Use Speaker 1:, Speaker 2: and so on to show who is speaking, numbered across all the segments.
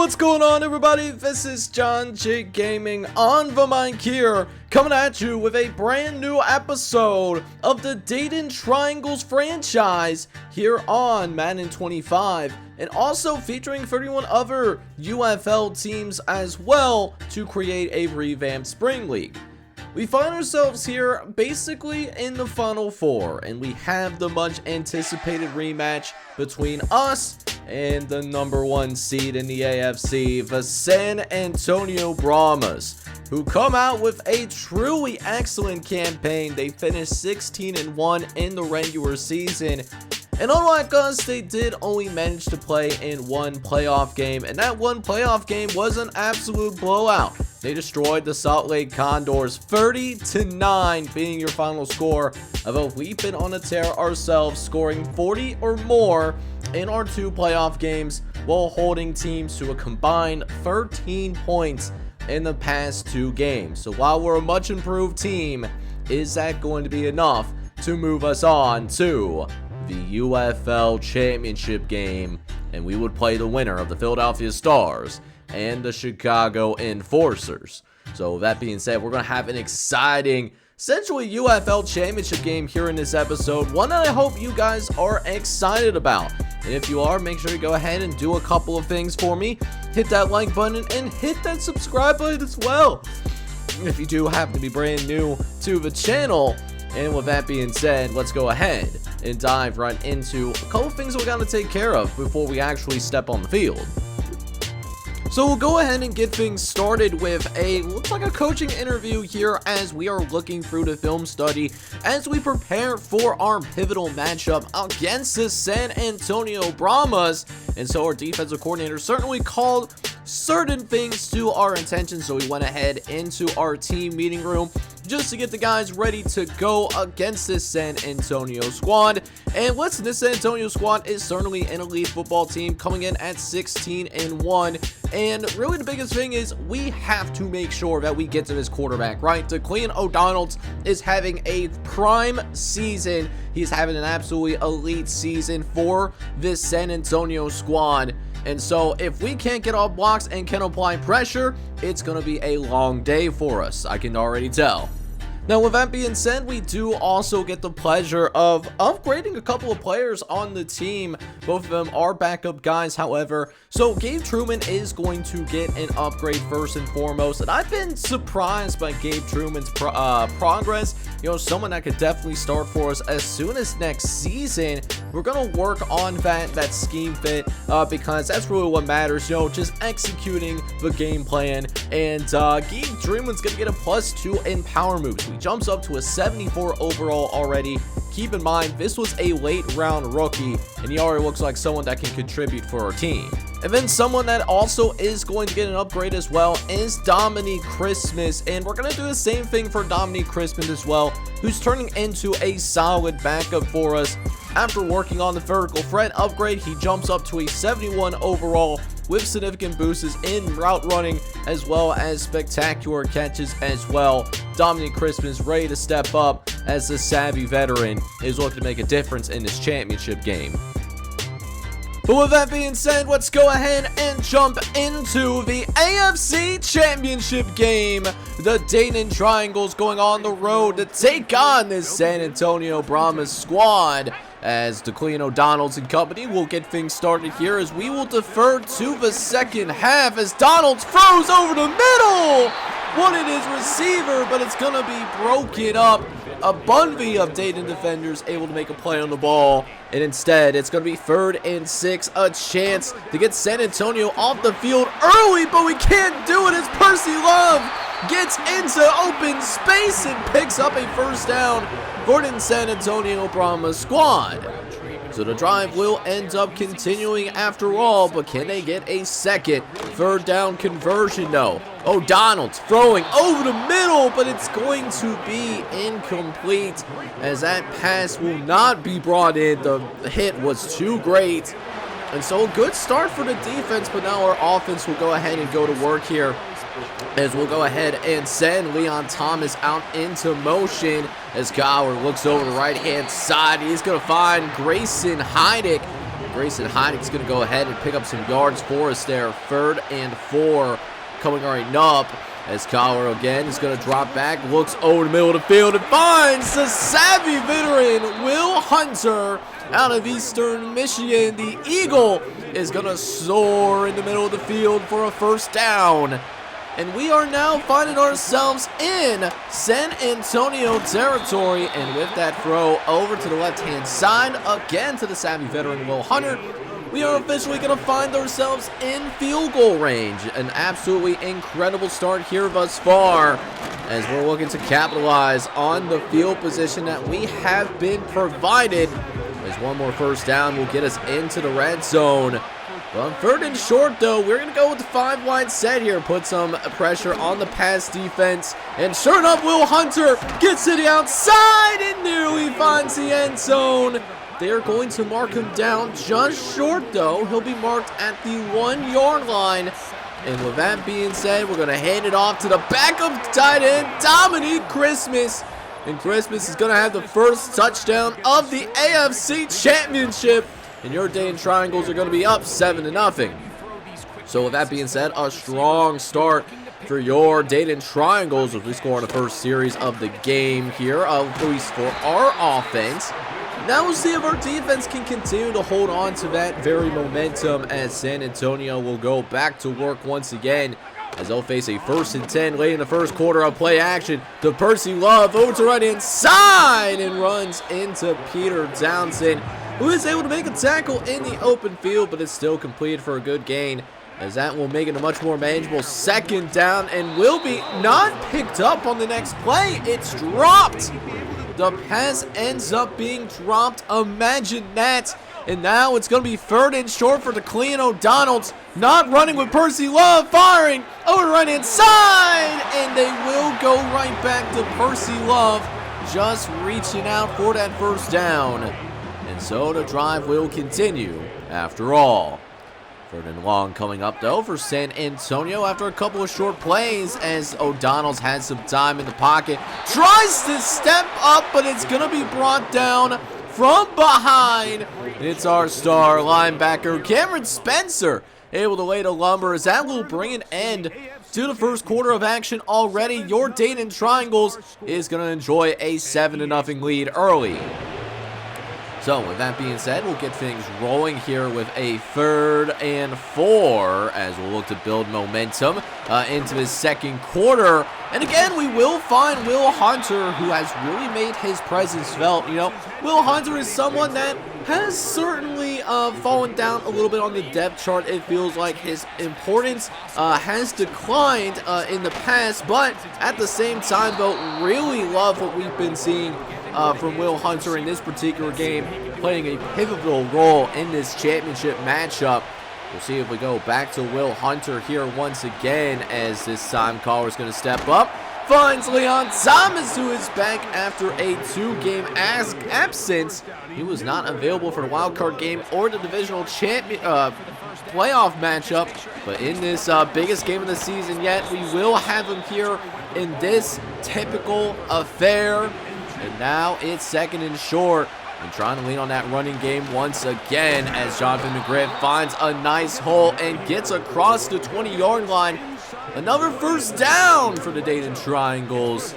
Speaker 1: What's going on, everybody? This is John J Gaming on the mic here, coming at you with a brand new episode of the Dayton Triangles franchise here on Madden 25, and also featuring 31 other UFL teams as well to create a revamped Spring League. We find ourselves here basically in the Final Four, and we have the much anticipated rematch between us and the #1 seed in the AFC, the San Antonio Brahmas, who come out with a truly excellent campaign. They finished 16-1 in the regular season, and unlike us, they did only manage to play in one playoff game, and that one playoff game was an absolute blowout. They destroyed the Salt Lake Condors 30-9, being your final score, although we've been on a tear ourselves, scoring 40 or more in our two playoff games while holding teams to a combined 13 points in the past two games. So while we're a much improved team, is that going to be enough to move us on to the UFL championship game? And we would play the winner of the Philadelphia Stars and the Chicago Enforcers. So that being said, we're going to have an exciting, essentially UFL championship game here in this episode, one that I hope you guys are excited about. And if you are, make sure to go ahead and do a couple of things for me. Hit that like button and hit that subscribe button as well, if you do happen to be brand new to the channel. And with that being said, let's go ahead and dive right into a couple of things we got to take care of before we actually step on the field. So we'll go ahead and get things started with looks like a coaching interview here, as we are looking through the film study as we prepare for our pivotal matchup against the San Antonio Brahmas. And so our defensive coordinator certainly called certain things to our attention, so we went ahead into our team meeting room just to get the guys ready to go against this San Antonio squad. And listen, this San Antonio squad is certainly an elite football team, coming in at 16-1. And really the biggest thing is we have to make sure that we get to this quarterback, right? Declan O'Donnell is having a prime season. He's having an absolutely elite season for this San Antonio squad. And so if we can't get off blocks and can apply pressure, it's going to be a long day for us, I can already tell. Now, with that being said, we do also get the pleasure of upgrading a couple of players on the team. Both of them are backup guys, however. So Gabe Truman is going to get an upgrade first and foremost. And I've been surprised by Gabe Truman's progress. You know, someone that could definitely start for us as soon as next season. We're going to work on that scheme fit because that's really what matters. You know, just executing the game plan. And Gabe Truman's going to get a +2 in power moves. He jumps up to a 74 overall already. Keep in mind, this was a late round rookie, and he already looks like someone that can contribute for our team. And then someone that also is going to get an upgrade as well is Dominique Christmas. And we're going to do the same thing for Dominique Christmas as well, who's turning into a solid backup for us. After working on the vertical threat upgrade, he jumps up to a 71 overall with significant boosts in route running as well as spectacular catches as well. Dominique Christmas ready to step up as the savvy veteran is looking to make a difference in this championship game. But with that being said, let's go ahead and jump into the AFC Championship game. The Dayton Triangles going on the road to take on this San Antonio Brahmas squad, as Declan O'Donnell and company will get things started here, as we will defer to the second half as Donald throws over the middle. Wanted his receiver, but it's going to be broken up. A bevy of Dayton defenders able to make a play on the ball, and instead it's going to be 3rd and 6, a chance to get San Antonio off the field early, but we can't do it as Percy Love gets into open space and picks up a first down for the San Antonio Brahmas squad. So the drive will end up continuing after all, but can they get a second 3rd down conversion? No. O'Donnell's throwing over the middle, but it's going to be incomplete, as that pass will not be brought in. The hit was too great. And so a good start for the defense, but now our offense will go ahead and go to work here, as we'll go ahead and send Leon Thomas out into motion as Gower looks over the right-hand side. He's going to find Grayson Heidick Grayson Heineck's going to go ahead and pick up some yards for us there. 3rd and 4 coming right up. As Colorado again is going to drop back, looks over the middle of the field and finds the savvy veteran Will Hunter out of Eastern Michigan. The Eagle is going to soar in the middle of the field for a 1st down. And we are now finding ourselves in San Antonio territory. And with that throw over to the left-hand side, again to the savvy veteran Will Hunter, we are officially going to find ourselves in field goal range. An absolutely incredible start here thus far as we're looking to capitalize on the field position that we have been provided. As one more 1st down will get us into the red zone. But on 3rd and short, though, we're going to go with the 5-wide set here. Put some pressure on the pass defense. And sure enough, Will Hunter gets to the outside and nearly finds the end zone. They're going to mark him down just short, though. He'll be marked at the 1-yard line. And with that being said, we're going to hand it off to the backup tight end, Dominique Christmas. And Christmas is going to have the 1st touchdown of the AFC Championship. And your Dayton Triangles are going to be up 7-0. So with that being said, a strong start for your Dayton Triangles as we score on the 1st series of the game here, at least for our offense. Now we'll see if our defense can continue to hold on to that very momentum as San Antonio will go back to work once again as they'll face a 1st and 10 late in the 1st quarter of play action to Percy Love over to right inside and runs into Peter Townsend, who is able to make a tackle in the open field, but it's still completed for a good gain, as that will make it a much more manageable 2nd down and will be not picked up on the next play. It's dropped. The pass ends up being dropped. Imagine that. And now it's going to be 3rd and short for the Clean O'Donnells. Not running with Percy Love, firing over the right-hand side. And they will go right back to Percy Love, just reaching out for that 1st down. And so the drive will continue after all. 3rd and long coming up, though, for San Antonio after a couple of short plays as O'Donnell's had some time in the pocket. Tries to step up, but it's going to be brought down from behind. And it's our star linebacker, Cameron Spencer, able to lay the lumber as that will bring an end to the 1st quarter of action already. Your Dayton Triangles is going to enjoy a 7-0 lead early. So with that being said, we'll get things rolling here with a 3rd and 4 as we'll look to build momentum into the 2nd quarter. And again, we will find Will Hunter, who has really made his presence felt. You know, Will Hunter is someone that has certainly fallen down a little bit on the depth chart. It feels like his importance has declined in the past, but at the same time, though, really love what we've been seeing from Will Hunter in this particular game, playing a pivotal role in this championship matchup. We'll see if we go back to Will Hunter here once again, as this time Collar's going to step up. Finds Leon Thomas, who is back after a 2-game absence. He was not available for the wildcard game or the divisional playoff matchup, but in this biggest game of the season yet, we will have him here in this typical affair. And now it's 2nd and short. And trying to lean on that running game once again as Jonathan McGriff finds a nice hole and gets across the 20-yard line. Another 1st down for the Dayton Triangles,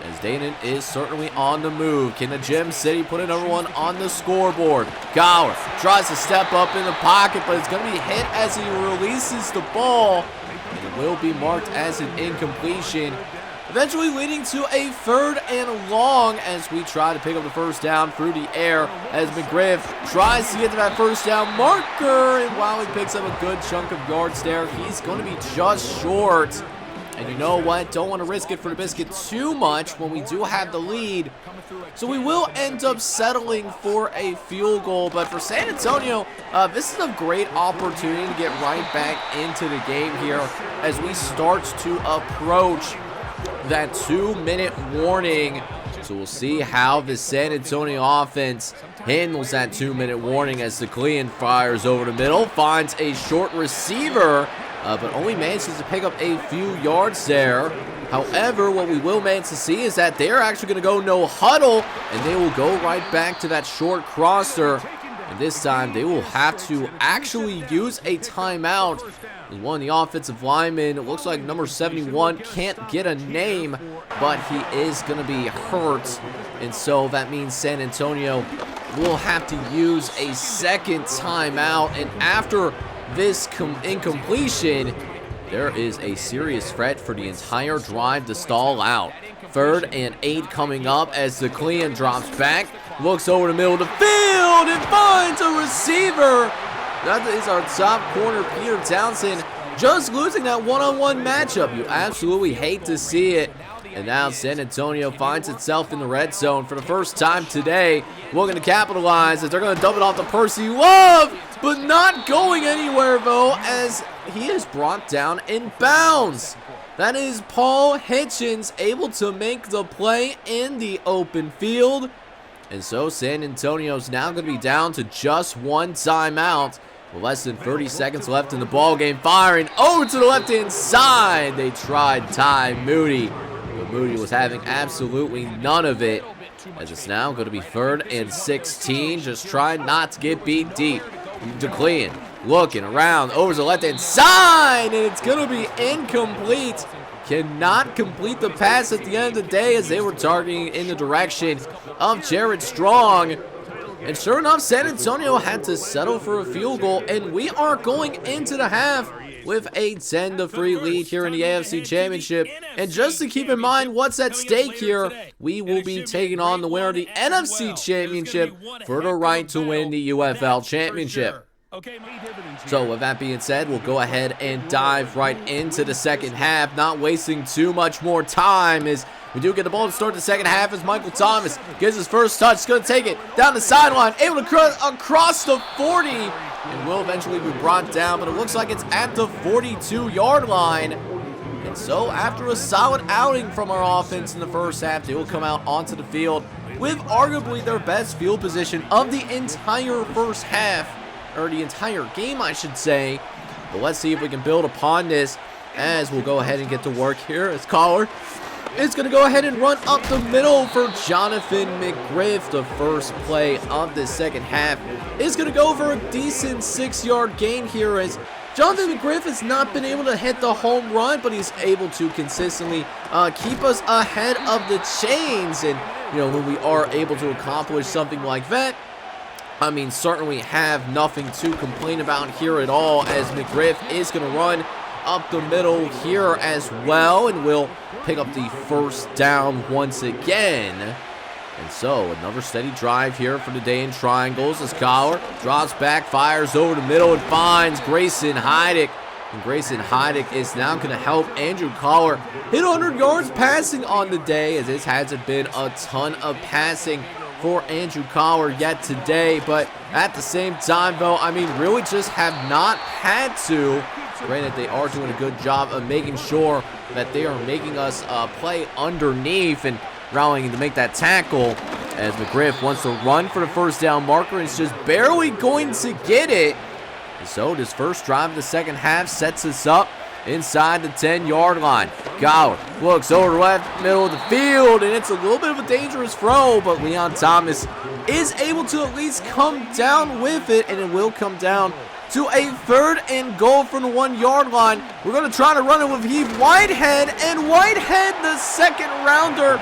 Speaker 1: as Dayton is certainly on the move. Can the Gem City put another one on the scoreboard? Gower tries to step up in the pocket, but it's going to be hit as he releases the ball. And it will be marked as an incompletion, eventually leading to a 3rd and long as we try to pick up the 1st down through the air as McGriff tries to get to that 1st down marker. And while he picks up a good chunk of yards there, he's going to be just short. And you know what? Don't want to risk it for the biscuit too much when we do have the lead. So we will end up settling for a field goal. But for San Antonio, this is a great opportunity to get right back into the game here as we start to approach that 2-minute warning. So we'll see how the San Antonio offense handles that 2-minute warning as the Clean fires over the middle, finds a short receiver, but only manages to pick up a few yards there. However, what we will manage to see is that they're actually going to go no huddle, and they will go right back to that short crosser. And this time, they will have to actually use a timeout. One of the offensive linemen, it looks like number 71, can't get a name, but he is going to be hurt. And so that means San Antonio will have to use a second timeout. And after this incompletion, there is a serious threat for the entire drive to stall out. 3rd and 8 coming up as the Clean drops back, looks over the middle of the field and finds a receiver. That is our top corner, Peter Townsend, just losing that one-on-one matchup. You absolutely hate to see it. And now San Antonio finds itself in the red zone for the first time today. Looking to capitalize as they're going to dump it off to Percy Love, but not going anywhere, though, as he is brought down in bounds. That is Paul Hitchens able to make the play in the open field. And so San Antonio's now going to be down to just one timeout. With less than 30 seconds left in the ballgame, firing over to the left-hand side. They tried Ty Moody, but Moody was having absolutely none of it. As it's now going to be 3rd and 16. Just trying not to get beat deep. DeClean looking around over to the left-hand side, and it's going to be incomplete. Cannot complete the pass at the end of the day as they were targeting in the direction of Jared Strong. And sure enough, San Antonio had to settle for a field goal, and we are going into the half with a 10-3 lead here in the AFC Championship. And just to keep in mind what's at stake here, we will be taking on the winner of the NFC Championship for the right to win the UFL Championship. So with that being said, we'll go ahead and dive right into the second half, not wasting too much more time as we do get the ball to start the second half as Michael Thomas gets his first touch. He's going to take it down the sideline, able to cross across the 40, and will eventually be brought down, but it looks like it's at the 42-yard line. And so after a solid outing from our offense in the first half, they will come out onto the field with arguably their best field position of the entire first half, or the entire game, I should say. But let's see if we can build upon this as we'll go ahead and get to work here as Collar is going to go ahead and run up the middle for Jonathan McGriff. The first play of the second half is going to go for a decent 6-yard gain here as Jonathan McGriff has not been able to hit the home run, but he's able to consistently keep us ahead of the chains. And, you know, when we are able to accomplish something like that, I mean, certainly have nothing to complain about here at all, as McGriff is going to run up the middle here as well, and will pick up the first down once again. And so another steady drive here for the day in triangles as Collar drops back, fires over the middle, and finds Grayson Heidick. And Grayson Heidick is now going to help Andrew Collar hit 100 yards passing on the day, as this hasn't been a ton of passing for Andrew Collar yet today. But at the same time, though, I mean, really just have not had to. Granted, they are doing a good job of making sure that they are making us play underneath and rallying to make that tackle, as McGriff wants to run for the first down marker and is just barely going to get it. And so this first drive of the second half sets us up inside the 10-yard line. Collar looks over the left middle of the field, and it's a little bit of a dangerous throw, but Leon Thomas is able to at least come down with it, and it will come down to a 3rd and goal from the 1-yard line. We're going to try to run it with Heath Whitehead, and Whitehead, the second rounder,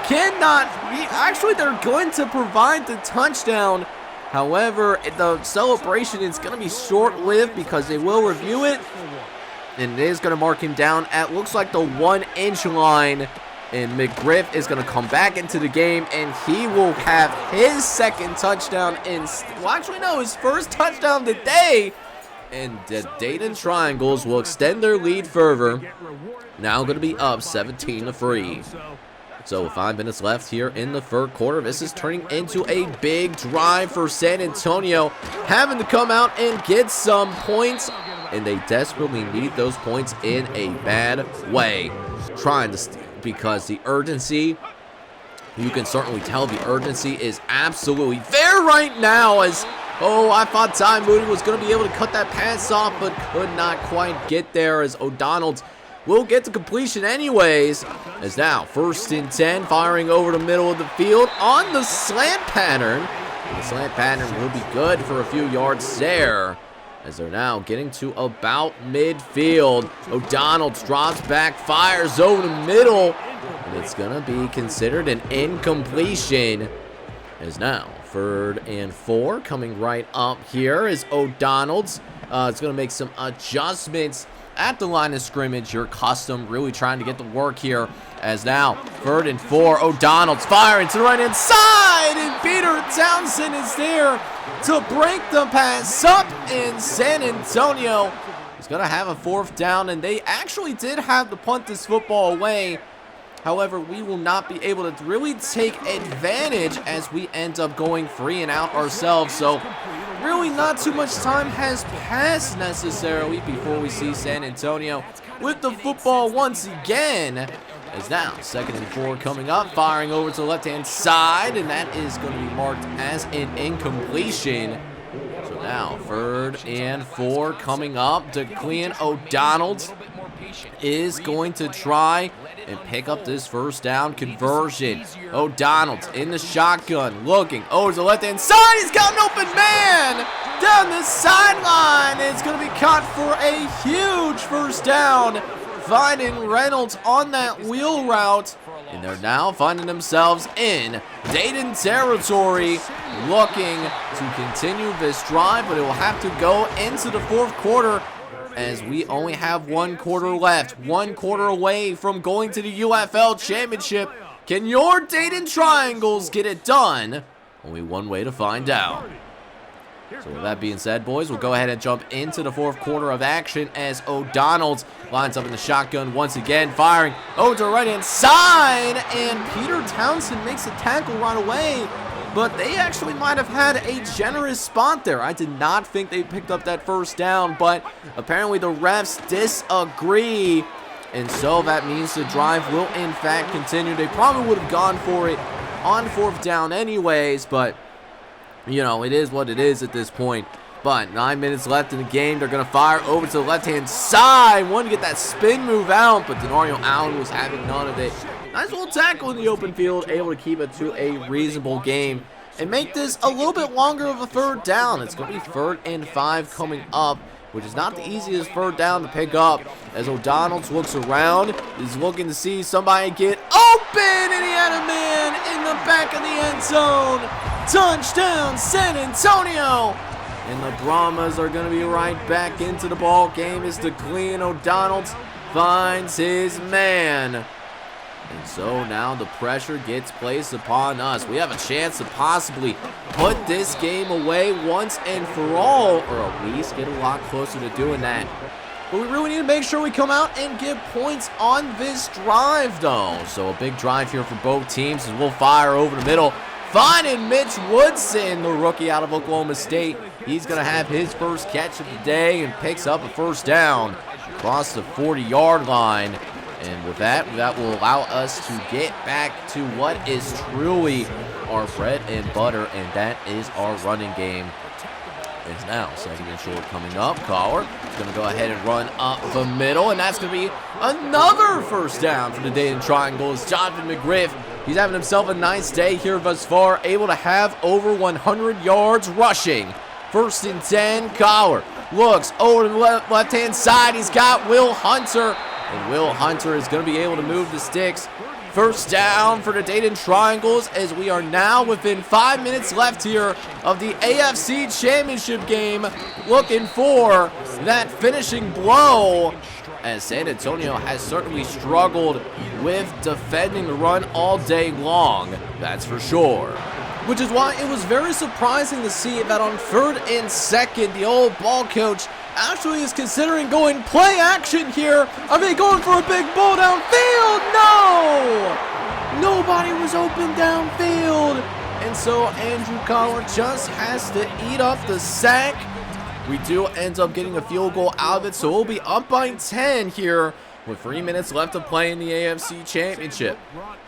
Speaker 1: cannot be. Actually, they're going to provide the touchdown. However, the celebration is going to be short-lived because they will review it, and it is going to mark him down at, looks like, the 1-inch line. And McGriff is going to come back into the game, and he will have his second touchdown his first touchdown today. And the Dayton Triangles will extend their lead further. Now going to be up 17-3. So 5 minutes left here in the third quarter. This is turning into a big drive for San Antonio, having to come out and get some points, and they desperately need those points in a bad way. Trying to because the urgency, you can certainly tell the urgency is absolutely there right now, as, I thought Ty Moody was going to be able to cut that pass off, but could not quite get there, as O'Donnell will get to completion anyways. As now, 1st and 10, firing over the middle of the field on the slant pattern. The slant pattern will be good for a few yards there, as they're now getting to about midfield. O'Donnell drops back, fires over the middle, and it's going to be considered an incompletion. As now 3rd and 4 coming right up here is O'Donnell's. It's going to make some adjustments at the line of scrimmage. Your custom really trying to get the work here, as now 3rd and 4. O'Donnell's firing to the right hand side, and Peter Townsend is there to break the pass up in San Antonio. He's going to have a 4th down, and they actually did have to punt this football away. However, we will not be able to really take advantage as we end up going 3 and out ourselves. So really not too much time has passed necessarily before we see San Antonio with the football once again. As now 2nd and 4 coming up, firing over to the left-hand side, and that is going to be marked as an incompletion. So now 3rd and 4 coming up. DeClean O'Donnell is going to try and pick up this 1st down conversion. O'Donnell's in the shotgun, looking over to the left-hand side. He's got an open man down the sideline. It's going to be caught for a huge 1st down, finding Reynolds on that wheel route. And they're now finding themselves in Dayton territory, looking to continue this drive, but it will have to go into the 4th quarter, as we only have 1 quarter left. 1 quarter away from going to the UFL championship. Can your Dayton Triangles get it done? Only one way to find out. So with that being said, boys, we'll go ahead and jump into the 4th quarter of action, as O'Donnell lines up in the shotgun once again, firing over to the right-hand side, and Peter Townsend makes a tackle right away. But they actually might have had a generous spot there. I did not think they picked up that 1st down, but apparently the refs disagree. And so that means the drive will in fact continue. They probably would have gone for it on 4th down anyways, but you know, it is what it is at this point. But 9 minutes left in the game. They're going to fire over to the left-hand side. Wanted to get that spin move out, but Denario Allen was having none of it. Nice little tackle in the open field, able to keep it to a reasonable game and make this a little bit longer of a 3rd down. It's going to be 3rd and 5 coming up, which is not the easiest 3rd down to pick up, as O'Donnell looks around, is looking to see somebody get open, and he had a man in the back of the end zone. Touchdown, San Antonio! And the Brahmas are going to be right back into the ball game as DeClean O'Donnell finds his man. And so now the pressure gets placed upon us. We have a chance to possibly put this game away once and for all, or at least get a lot closer to doing that. But we really need to make sure we come out and get points on this drive, though. So a big drive here for both teams, as we'll fire over the middle, finding Mitch Woodson, the rookie out of Oklahoma State. He's going to have his 1st catch of the day and picks up a 1st down across the 40-yard line. And with that, that will allow us to get back to what is truly our bread and butter, and that is our running game. It's now 2nd and short coming up. Collar is going to go ahead and run up the middle, and that's going to be another 1st down for the Dayton Triangles. Jonathan McGriff, he's having himself a nice day here thus far, able to have over 100 yards rushing. 1st and 10, Collar looks over to the left-hand side. He's got Will Hunter, and Will Hunter is going to be able to move the sticks. 1st down for the Dayton Triangles, as we are now within 5 minutes left here of the AFC Championship game, looking for that finishing blow, as San Antonio has certainly struggled with defending the run all day long, that's for sure. Which is why it was very surprising to see that on 3rd and 2nd, the old ball coach actually is considering going play action here. Are they going for a big ball downfield? No! Nobody was open downfield. And so Andrew Collar just has to eat up the sack. We do end up getting a field goal out of it, so we'll be up by 10 here with 3 minutes left to play in the AFC Championship.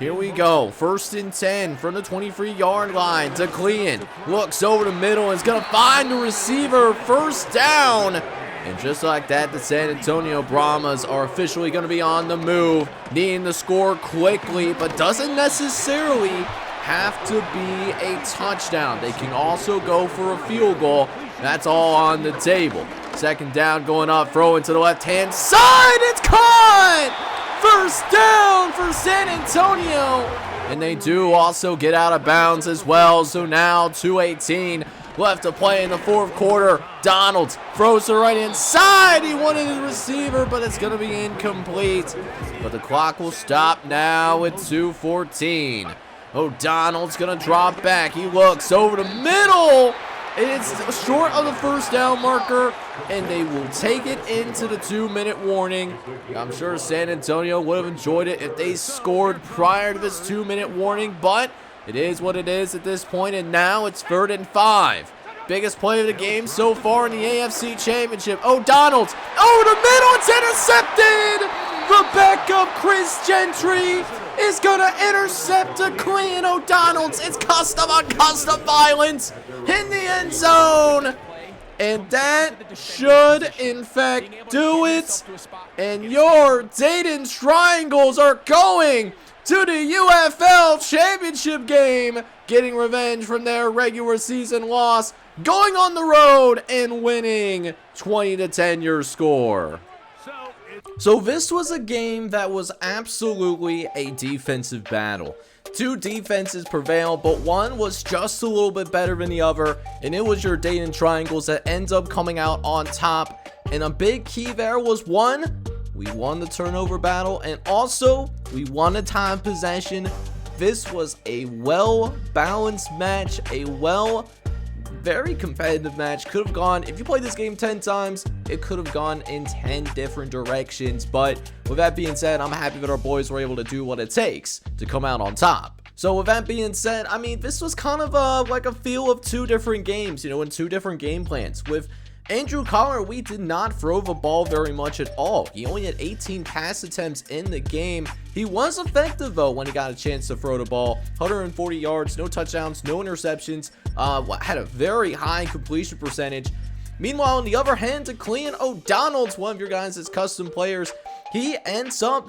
Speaker 1: Here we go. 1st and 10 from the 23-yard line. DeClean looks over the middle and is going to find the receiver. 1st down. And just like that, the San Antonio Brahmas are officially going to be on the move, needing to score quickly, but doesn't necessarily have enough time to get the ball out of bounds. As now 2nd and 10 coming up. Collar is going to go ahead and run up the middle, and that's going to be have to be a touchdown. They can also go for a field goal. That's all on the table. Second down going up, throw into the left-hand side. It's caught! First down for San Antonio. And they do also get out of bounds as well. So now 2:18 left to play in the fourth quarter. Donald throws the right inside. He wanted the receiver, but it's going to be incomplete. But the clock will stop now at 2:14. O'Donnell's going to drop back. He looks over the middle. It's short of the first down marker, and they will take it into the 2-minute warning. I'm sure San Antonio would have enjoyed it if they scored prior to this 2-minute warning, but it is what it is at this point, and now it's 3rd and 5. Biggest play of the game so far in the AFC Championship. O'Donnell's over the middle. It's intercepted. The backup Chris Gentry is going to intercept a clean O'Donnell's. It's custom on custom violence in the end zone. And that should, in fact, do it. And your Dayton Triangles are going to the UFL Championship game, getting revenge from their regular season loss, going on the road and winning 20-10 your score. So this was a game that was absolutely a defensive battle. Two defenses prevailed, but one was just a little bit better than the other, and it was your Dayton Triangles that ends up coming out on top. And a big key there was, one, we won the turnover battle, and also we won the time possession. This was a well-balanced match, very competitive match. Could have gone, if you played this game 10 times, it could have gone in 10 different directions. But with that being said, I'm happy that our boys were able to do what it takes to come out on top. So with that being said, I mean, this was kind of like a feel of two different games, in two different game plans. With Andrew Collar, we did not throw the ball very much at all. He only had 18 pass attempts in the game. He was effective, though, when he got a chance to throw the ball. 140 yards, no touchdowns, no interceptions. Had a very high completion percentage. Meanwhile, on the other hand, to Clean O'Donnell's, one of your guys' custom players, he ends up,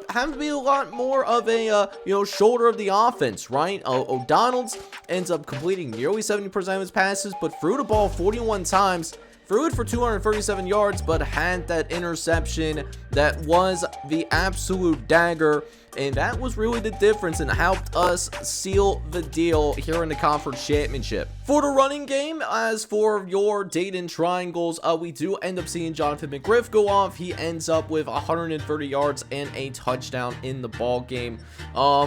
Speaker 1: having to be a lot more of a, shoulder of the offense, right? O'Donnell's ends up completing nearly 70% of his passes, but threw the ball 41 times, threw it for 237 yards, but had that interception that was the absolute dagger. And that was really the difference and helped us seal the deal here in the conference championship. For the running game, as for your Dayton Triangles, we do end up seeing Jonathan McGriff go off. He ends up with 130 yards and a touchdown in the ball game.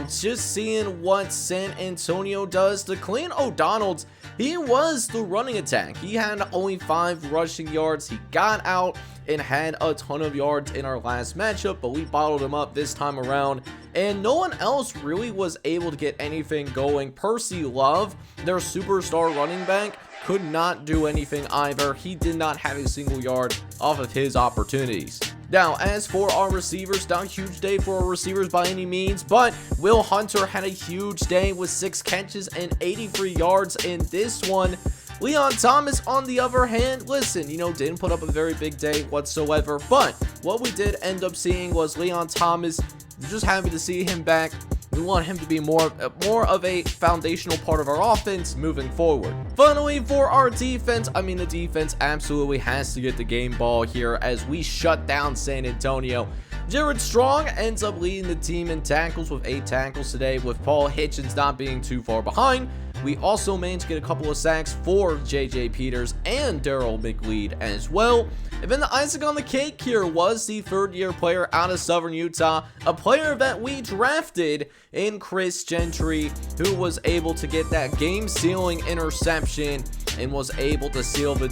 Speaker 1: Just seeing what San Antonio does to Clean O'Donnell's. He was the running attack. He had only 5 rushing yards. He got out and had a ton of yards in our last matchup, but we bottled him up this time around, and no one else really was able to get anything going. Percy Love, their superstar running back, could not do anything either. He did not have a single yard off of his opportunities. Now, as for our receivers, not a huge day for our receivers by any means, but Will Hunter had a huge day with 6 catches and 83 yards in this one. Leon Thomas, on the other hand, listen, didn't put up a very big day whatsoever, but what we did end up seeing was Leon Thomas. Just happy to see him back. We want him to be more of a foundational part of our offense moving forward. Finally, for our defense, the defense absolutely has to get the game ball here as we shut down San Antonio. Jared Strong ends up leading the team in tackles with 8 tackles today, with Paul Hitchens not being too far behind. We also managed to get a couple of sacks for J.J. Peters and Daryl McLeod as well. And then the icing on the cake here was the 3rd-year player out of Southern Utah, a player that we drafted in Chris Gentry, who was able to get that game-sealing interception and was able to seal the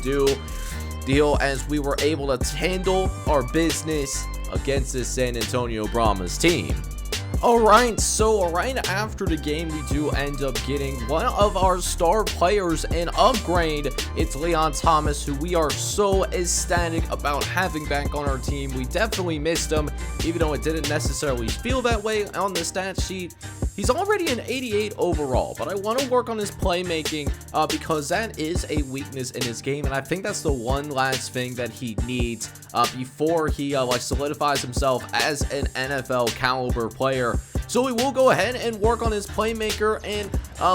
Speaker 1: deal as we were able to handle our business against this San Antonio Brahmas team. Alright, so right after the game, we do end up getting one of our star players an upgrade. It's Leon Thomas, who we are so ecstatic about having back on our team. We definitely missed him, even though it didn't necessarily feel that way on the stat sheet. He's already an 88 overall, but I want to work on his playmaking because that is a weakness in his game, and I think that's the one last thing that he needs before he solidifies himself as an NFL caliber player. So we will go ahead and work on his playmaker, and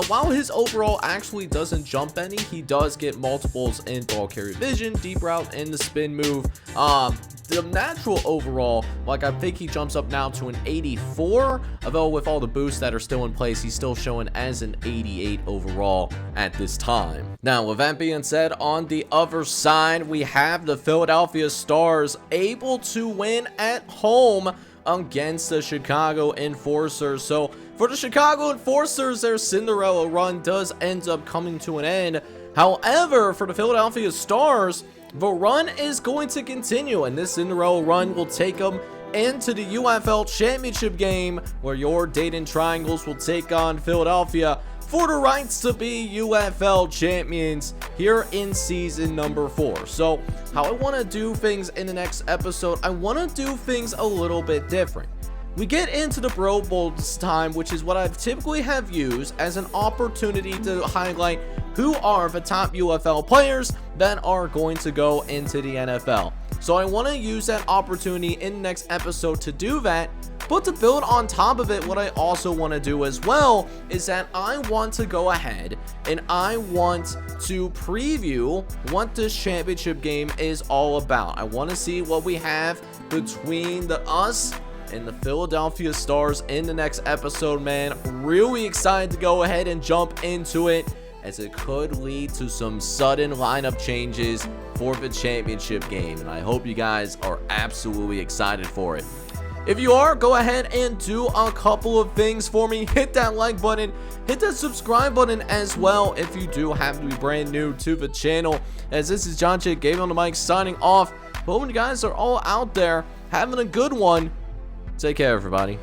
Speaker 1: while his overall actually doesn't jump any, he does get multiples in ball carrier vision, deep route, and the spin move. The natural overall, like, I think he jumps up now to an 84, although with all the boosts that are still in place, he's still showing as an 88 overall at this time. Now, with that being said, on the other side, we have the Philadelphia Stars able to win at home against the Chicago Enforcers. So for the Chicago Enforcers, their Cinderella run does end up coming to an end. However, for the Philadelphia Stars, the run is going to continue, and this Cinderella run will take them into the UFL championship game, where your Dayton Triangles will take on Philadelphia for the rights to be UFL champions here in season number 4. So how I want to do things in the next episode, I want to do things a little bit different. We get into the Bro Bowl this time, which is what I typically have used as an opportunity to highlight who are the top UFL players that are going to go into the NFL. So I want to use that opportunity in the next episode to do that. But to build on top of it, what I also want to do as well is that I want to go ahead and I want to preview what this championship game is all about. I want to see what we have between us and the Philadelphia Stars in the next episode, man. Really excited to go ahead and jump into it, as it could lead to some sudden lineup changes for the championship game, and I hope you guys are absolutely excited for it. If you are, go ahead and do a couple of things for me. Hit that like button, hit that subscribe button as well if you do have to be brand new to the channel, as this is John J. Gaming on the mic signing off. Hope you guys are all out there having a good one. Take care, everybody.